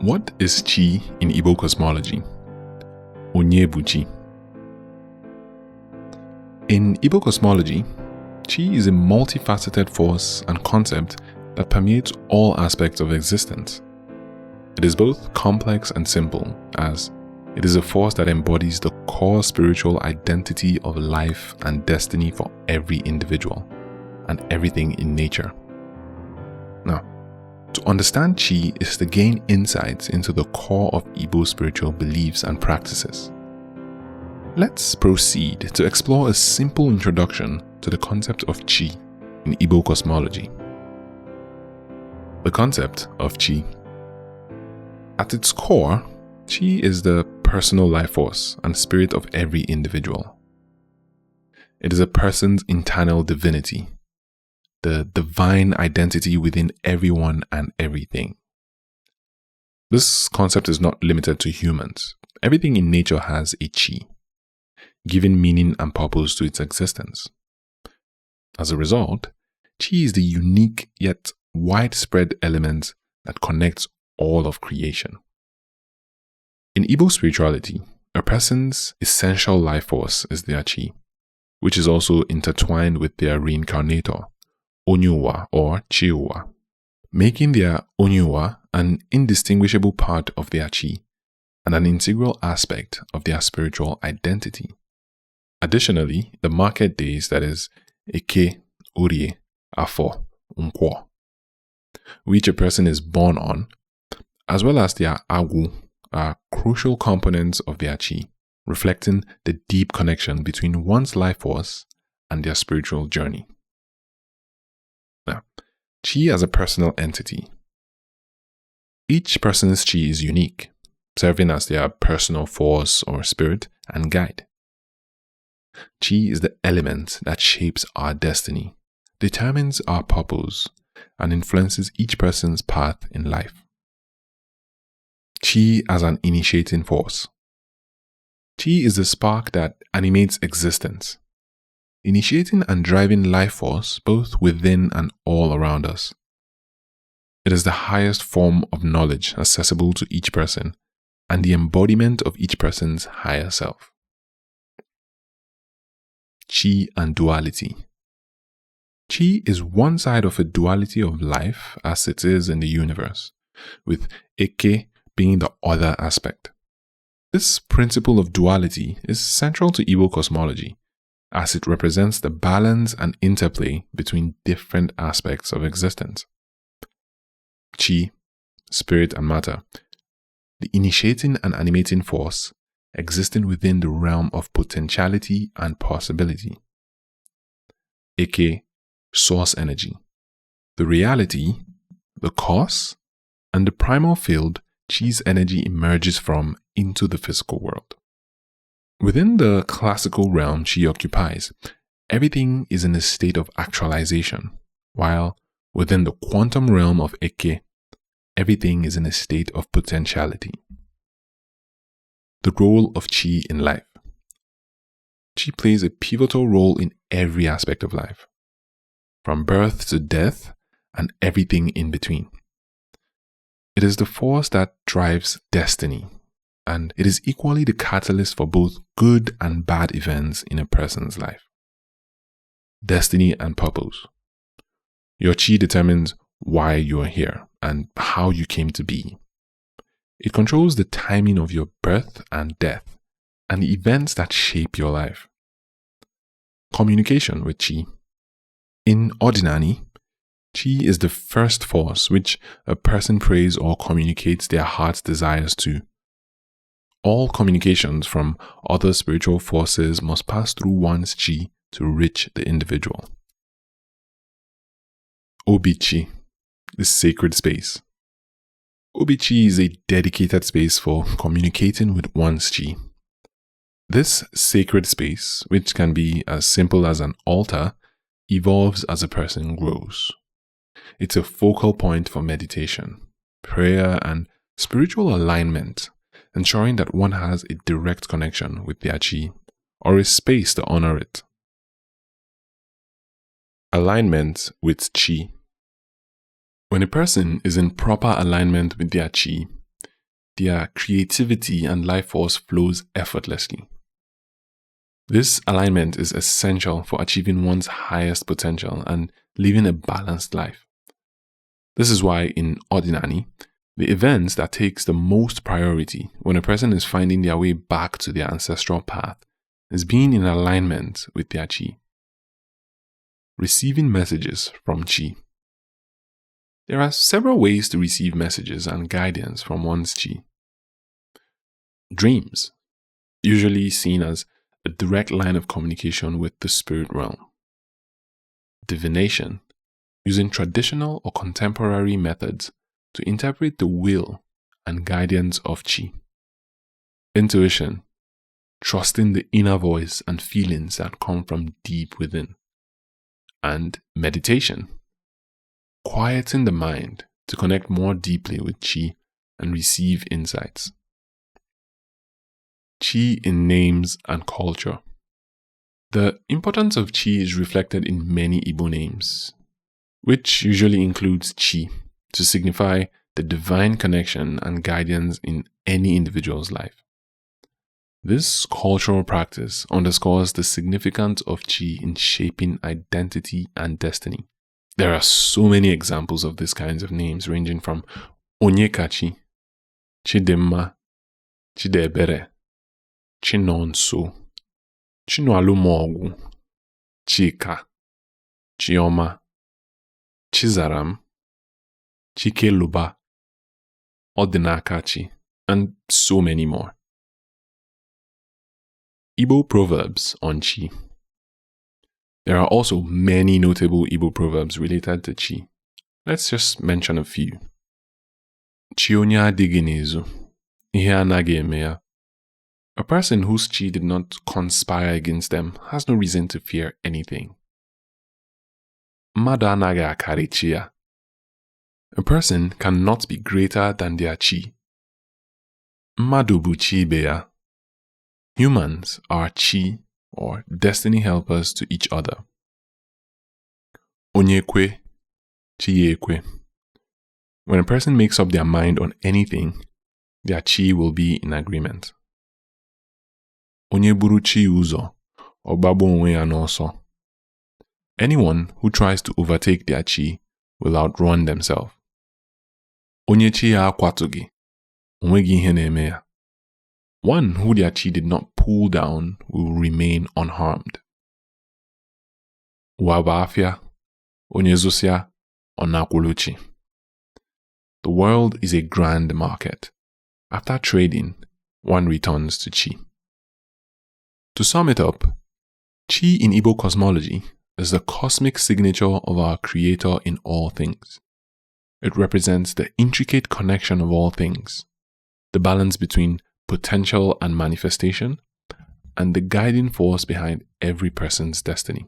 What is Chi in Igbo cosmology? Ónyé bụ Chi. In Igbo cosmology, Chi is a multifaceted force and concept that permeates all aspects of existence. It is both complex and simple, as it is a force that embodies the core spiritual identity of life and destiny for every individual and everything in nature. Now, to understand Chi is to gain insights into the core of Igbo spiritual beliefs and practices. Let's proceed to explore a simple introduction to the concept of Chi in Igbo cosmology. The concept of Chi. At its core, Chi is the personal life force and spirit of every individual. It is a person's internal divinity, the divine identity within everyone and everything. This concept is not limited to humans. Everything in nature has a Chi, giving meaning and purpose to its existence. As a result, Chi is the unique yet widespread element that connects all of creation. In Igbo spirituality, a person's essential life force is their Chi, which is also intertwined with their reincarnator, Ónyé or Chi, making their Ónyé an indistinguishable part of their Chi and an integral aspect of their spiritual identity. Additionally, the market days, that is, Eke, Orie, Afo, Nkwo, which a person is born on, as well as their Agu, are crucial components of their Chi, reflecting the deep connection between one's life force and their spiritual journey. Now, Chi as a personal entity. Each person's Chi is unique, serving as their personal force or spirit and guide. Chi is the element that shapes our destiny, determines our purpose, and influences each person's path in life. Chi as an initiating force. Chi is the spark that animates existence, initiating and driving life force both within and all around us. It is the highest form of knowledge accessible to each person and the embodiment of each person's higher self. Chi and duality. Chi is one side of a duality of life as it is in the universe, with Eke being the other aspect. This principle of duality is central to Igbo cosmology, as it represents the balance and interplay between different aspects of existence. Chi, spirit and matter, the initiating and animating force existing within the realm of potentiality and possibility. Eke, source energy, the reality, the cause, and the primal field Chi's energy emerges from into the physical world. Within the classical realm Chi occupies, everything is in a state of actualization, while within the quantum realm of Eke, everything is in a state of potentiality. The role of Chi in life. Chi plays a pivotal role in every aspect of life, from birth to death and everything in between. It is the force that drives destiny, and it is equally the catalyst for both good and bad events in a person's life. Destiny and purpose. Your Chi determines why you are here and how you came to be. It controls the timing of your birth and death and the events that shape your life. Communication with Chi. In Odinani, Chi is the first force which a person prays or communicates their heart's desires to. All communications from other spiritual forces must pass through one's Chi to reach the individual. Obi-Chi, the sacred space. Obi-Chi is a dedicated space for communicating with one's Chi. This sacred space, which can be as simple as an altar, evolves as a person grows. It's a focal point for meditation, prayer, and spiritual alignment, ensuring that one has a direct connection with their Chi, or a space to honor it. Alignment with Chi. When a person is in proper alignment with their Chi, their creativity and life force flows effortlessly. This alignment is essential for achieving one's highest potential and living a balanced life. This is why in Odinani, the events that takes the most priority when a person is finding their way back to their ancestral path is being in alignment with their chi. Receiving messages from chi. There are several ways to receive messages and guidance from one's chi. Dreams, usually seen as a direct line of communication with the spirit realm. Divination, using traditional or contemporary methods to interpret the will and guidance of chi. Intuition, trusting the inner voice and feelings that come from deep within. And meditation, quieting the mind to connect more deeply with chi and receive insights. Chi in names and culture. The importance of chi is reflected in many Igbo names, which usually includes chi to signify the divine connection and guidance in any individual's life. This cultural practice underscores the significance of chi in shaping identity and destiny. There are so many examples of these kinds of names, ranging from Ónyé kachi, Chidemma, Chidebere, Chinonso, Chinoalumogwu, Chika, Chioma, Chizaram, Chikeluba, Odinakachi, and so many more. Igbo proverbs on chi. There are also many notable Igbo proverbs related to chi. Let's just mention a few. Chi onye adịghị n'ezu, ihe anaghị eme ya. A person whose chi did not conspire against them has no reason to fear anything. Mmadụ anaghị akarị chi ya. A person cannot be greater than their chi. Mmadụ bụ chi ibe ya. Humans are chi or destiny helpers to each other. Ónyé kwe, chi ekwe. When a person makes up their mind on anything, their chi will be in agreement. Onye buru chi ụzọ, ọgbagbo onwe ya n'ọsọ. Anyone who tries to overtake their chi will outrun themselves. Onye chi ya akwatụghị, onweghị ihe na-eme ya. One who their chi did not pull down will remain unharmed. Ụwa bụ afịa, onye zụsịa, ọ na-akwụrụ chi. The world is a grand market. After trading, one returns to chi. To sum it up, chi in Igbo cosmology is the cosmic signature of our Creator in all things. It represents the intricate connection of all things, the balance between potential and manifestation, and the guiding force behind every person's destiny.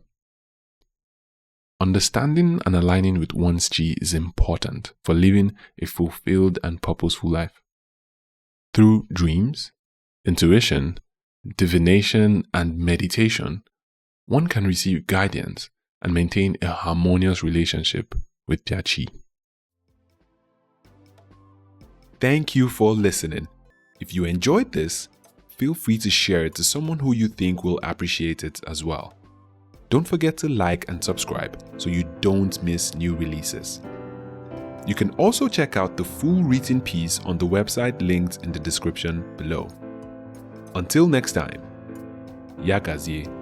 Understanding and aligning with one's chi is important for living a fulfilled and purposeful life. Through dreams, intuition, divination, and meditation, one can receive guidance and maintain a harmonious relationship with their chi. Thank you for listening. If you enjoyed this, feel free to share it to someone who you think will appreciate it as well. Don't forget to like and subscribe so you don't miss new releases. You can also check out the full written piece on the website linked in the description below. Until next time, Yakazie.